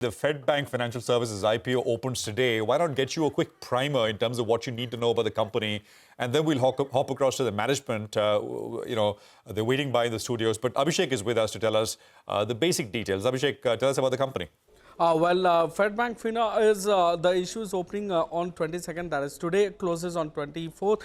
The Fedbank Financial Services IPO opens today. Why not get you a quick primer in terms of what you need to know about the company, and then we'll hop across to the management. They're waiting by in the studios. But Abhishek is with us to tell us the basic details. Abhishek, tell us about the company. Fedbank is the issue is opening on 22nd, that is today, closes on 24th.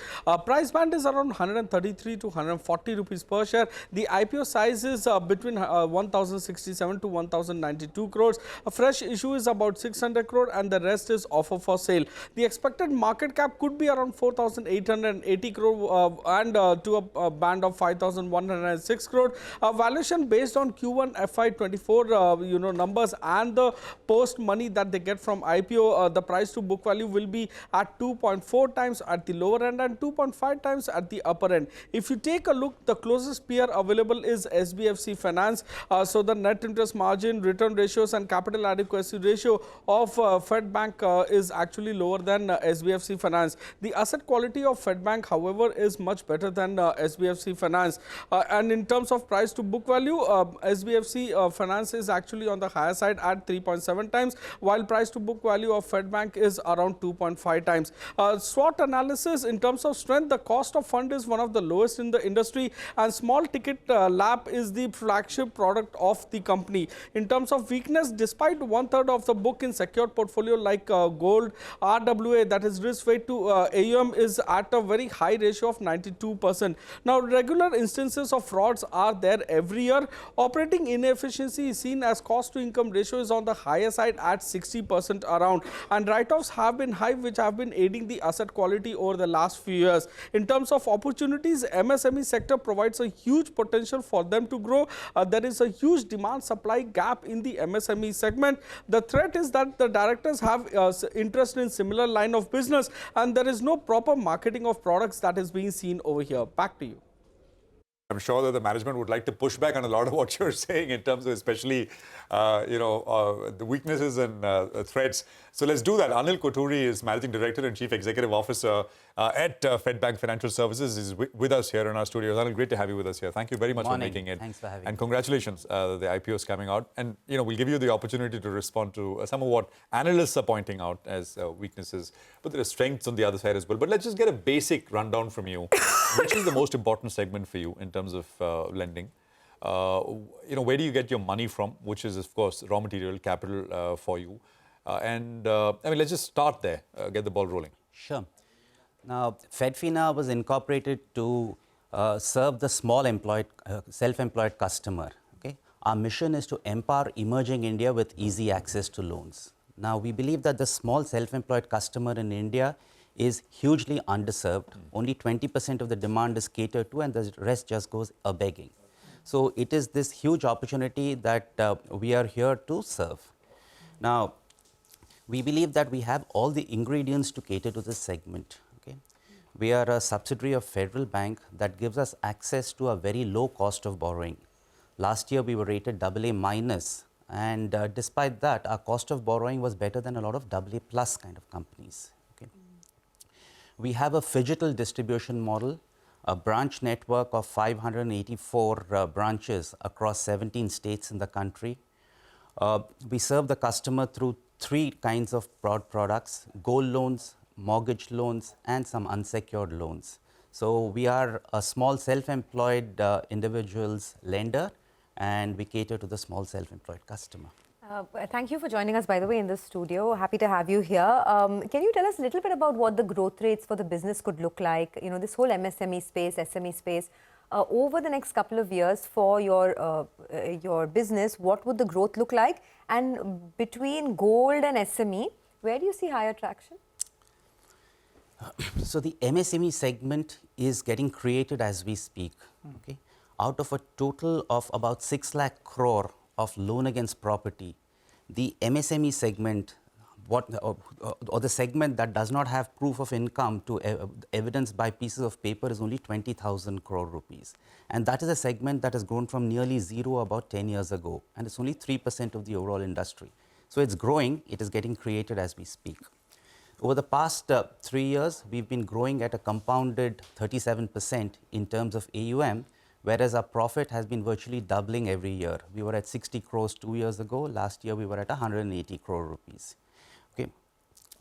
Price band is around 133 to 140 rupees per share. The IPO size is between 1,067 to 1,092 crores. A fresh issue is about 600 crore and the rest is offer for sale. The expected market cap could be around 4,880 crore and to a band of 5,106 crore. Valuation based on Q1 FY24 numbers and the post money that they get from IPO, the price to book value will be at 2.4 times at the lower end and 2.5 times at the upper end. If you take a look, the closest peer available is SBFC Finance. So the net interest margin, return ratios and capital adequacy ratio of Fedbank is actually lower than SBFC Finance. The asset quality of Fedbank, however, is much better than SBFC Finance. And in terms of price to book value, SBFC Finance is actually on the higher side at 3.7 times, while price to book value of Fedbank is around 2.5 times. SWOT analysis in terms of strength, the cost of fund is one of the lowest in the industry, and small ticket LAP is the flagship product of the company. In terms of weakness, despite one-third of the book in secured portfolio like gold, RWA, that is risk weight to AUM, is at a very high ratio of 92%. Now, regular instances of frauds are there every year. Operating inefficiency is seen as cost to income ratio is on the higher side at 60% around, and write-offs have been high, which have been aiding the asset quality over the last few years. In terms of opportunities, MSME sector provides a huge potential for them to grow. There is a huge demand-supply gap in the MSME segment. The threat is that the directors have interest in similar line of business, and there is no proper marketing of products that is being seen over here. Back to you. I'm sure that the management would like to push back on a lot of what you're saying in terms of especially, the weaknesses and threats. So let's do that. Anil Kothuri is Managing Director and Chief Executive Officer at Fedbank Financial Services. Is with us here in our studios. Anil, great to have you with us here. Thank you very much for making it. Thanks for having me. And congratulations, the IPO is coming out. And, we'll give you the opportunity to respond to some of what analysts are pointing out as weaknesses. But there are strengths on the other side as well. But let's just get a basic rundown from you. Which is the most important segment for you in terms of lending? Where do you get your money from? Which is, of course, raw material, capital for you. Let's just start there, get the ball rolling. Sure. Now, Fedfina was incorporated to serve the small self-employed customer. Okay? Our mission is to empower emerging India with easy access to loans. Now, we believe that the small self-employed customer in India is hugely underserved. Only 20% of the demand is catered to, and the rest just goes a-begging. So it is this huge opportunity that we are here to serve. Now, we believe that we have all the ingredients to cater to this segment. Okay? We are a subsidiary of Federal Bank that gives us access to a very low cost of borrowing. Last year, we were rated AA minus, and despite that, our cost of borrowing was better than a lot of AA plus kind of companies. We have a phygital distribution model, a branch network of 584 branches across 17 states in the country. We serve the customer through three kinds of broad products: gold loans, mortgage loans, and some unsecured loans. So we are a small self-employed individuals lender, and we cater to the small self-employed customer. Thank you for joining us, by the way, in the studio. Happy to have you here. Can you tell us a little bit about what the growth rates for the business could look like? This whole MSME space, SME space, over the next couple of years for your business, what would the growth look like? And between gold and SME, where do you see higher traction? So the MSME segment is getting created as we speak. Okay? Out of a total of about 6 lakh crore of loan against property, the MSME segment, or the segment that does not have proof of income to evidence by pieces of paper, is only 20,000 crore rupees. And that is a segment that has grown from nearly zero about 10 years ago, and it's only 3% of the overall industry. So it's growing, it is getting created as we speak. Over the past 3 years, we've been growing at a compounded 37% in terms of AUM, whereas our profit has been virtually doubling every year. We were at 60 crores 2 years ago. Last year, we were at 180 crore rupees. Okay.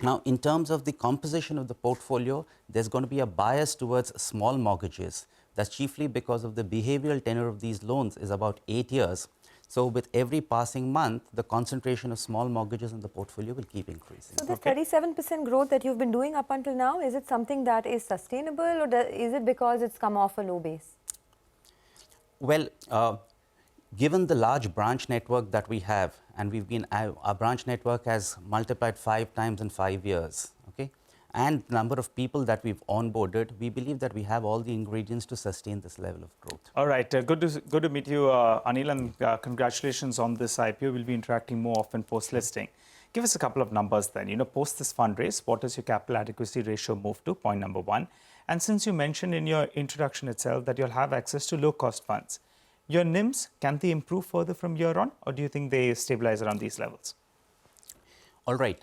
Now, in terms of the composition of the portfolio, there's going to be a bias towards small mortgages. That's chiefly because of the behavioral tenure of these loans is about 8 years. So, with every passing month, the concentration of small mortgages in the portfolio will keep increasing. So, the 37% growth that you've been doing up until now, is it something that is sustainable, or is it because it's come off a low base? Well, given the large branch network that we have, and our branch network has multiplied 5 times in 5 years, okay, and the number of people that we've onboarded, we believe that we have all the ingredients to sustain this level of growth. All right, good to meet you, Anil, and congratulations on this IPO. We'll be interacting more often post-listing. Give us a couple of numbers then. Post this fundraise, what does your capital adequacy ratio move to? Point number one. And since you mentioned in your introduction itself that you'll have access to low-cost funds, your NIMs, can they improve further from here on, or do you think they stabilize around these levels? All right.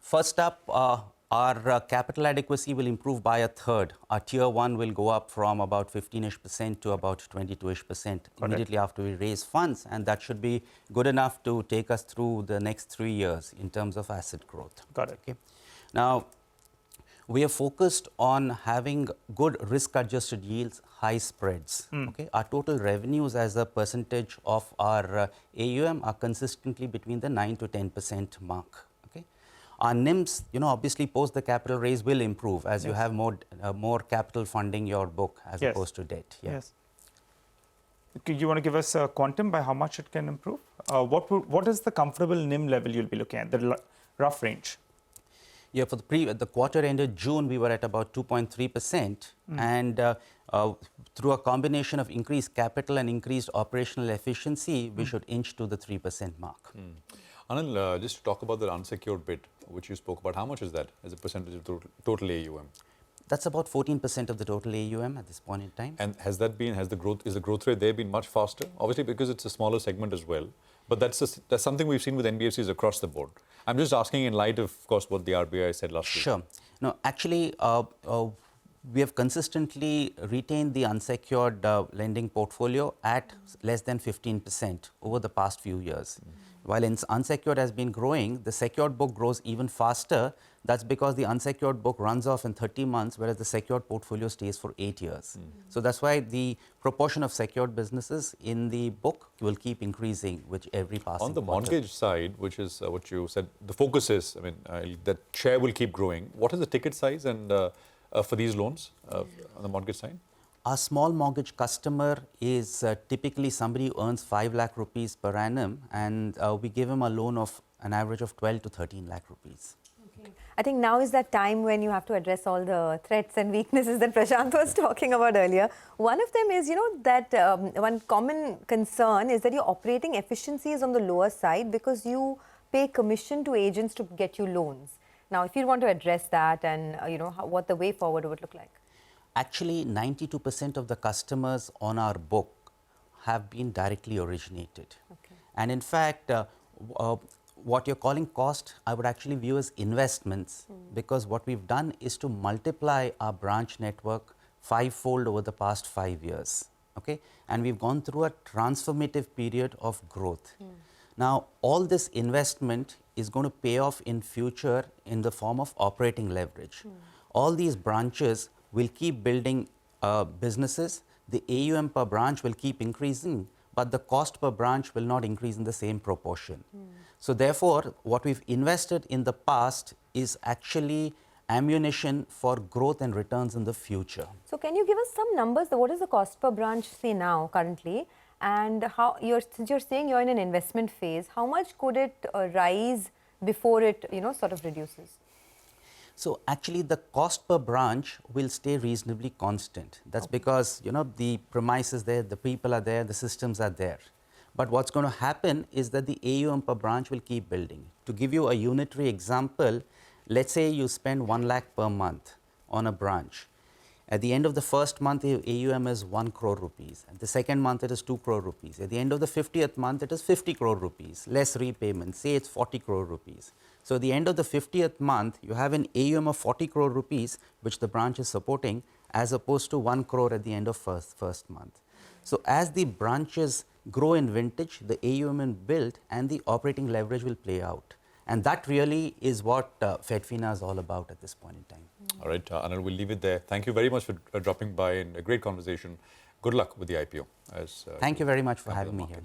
First up, our capital adequacy will improve by a third. Our tier 1 will go up from about 15% to about 22% immediately after we raise funds, and that should be good enough to take us through the next 3 years in terms of asset growth. Got it. Okay. Now, we are focused on having good risk-adjusted yields, high spreads. Okay? Our total revenues as a percentage of our AUM are consistently between the 9 to 10% mark. Okay? Our NIMs, obviously post the capital raise will improve as you have more capital funding your book as opposed to debt. Yeah. Yes. You want to give us a quantum by how much it can improve? What is the comfortable NIM level you'll be looking at, the rough range? Yeah, for the quarter ended June, we were at about 2.3%, and through a combination of increased capital and increased operational efficiency, we should inch to the 3% mark. Anil, just to talk about the unsecured bit, which you spoke about, how much is that as a percentage of total AUM? That's about 14% of the total AUM at this point in time. And is the growth rate there been much faster? Obviously, because it's a smaller segment as well. But that's something we've seen with NBFCs across the board. I'm just asking in light of course, what the RBI said last week. Sure. No, actually, we have consistently retained the unsecured lending portfolio at less than 15% over the past few years. While unsecured has been growing, the secured book grows even faster. That's because the unsecured book runs off in 30 months, whereas the secured portfolio stays for 8 years. So that's why the proportion of secured businesses in the book will keep increasing with every passing On the quarter. mortgage side, which is what you said, the focus is, that share will keep growing. What is the ticket size and for these loans on the mortgage side? Our small mortgage customer is typically somebody who earns 5 lakh rupees per annum, and we give him a loan of an average of 12 to 13 lakh rupees. I think now is that time when you have to address all the threats and weaknesses that Prashant was talking about earlier. One of them is, that one common concern is that your operating efficiency is on the lower side because you pay commission to agents to get you loans. Now, if you want to address that and, what the way forward would look like. Actually, 92% of the customers on our book have been directly originated. Okay. And in fact, what you're calling cost, I would actually view as investments, because what we've done is to multiply our branch network 5-fold over the past 5 years. Okay? And we've gone through a transformative period of growth. Now, all this investment is going to pay off in future in the form of operating leverage. All these branches will keep building businesses. The AUM per branch will keep increasing, but the cost per branch will not increase in the same proportion. So therefore, what we've invested in the past is actually ammunition for growth and returns in the future. So can you give us some numbers? What is the cost per branch, say now, currently? And how since you're saying you're in an investment phase, how much could it rise before it, sort of reduces? So actually the cost per branch will stay reasonably constant. That's because, the premise is there, the people are there, the systems are there. But what's going to happen is that the AUM per branch will keep building. To give you a unitary example, let's say you spend 1 lakh per month on a branch. At the end of the first month, your AUM is 1 crore rupees. At the second month, it is 2 crore rupees. At the end of the 50th month, it is 50 crore rupees, less repayment. Say it's 40 crore rupees. So at the end of the 50th month, you have an AUM of 40 crore rupees, which the branch is supporting, as opposed to 1 crore at the end of first month. So as the branches grow in vintage, the AUM in build and the operating leverage will play out. And that really is what Fedfina is all about at this point in time. All right, Anil, we'll leave it there. Thank you very much for dropping by and a great conversation. Good luck with the IPO. Thank you very much for having me here.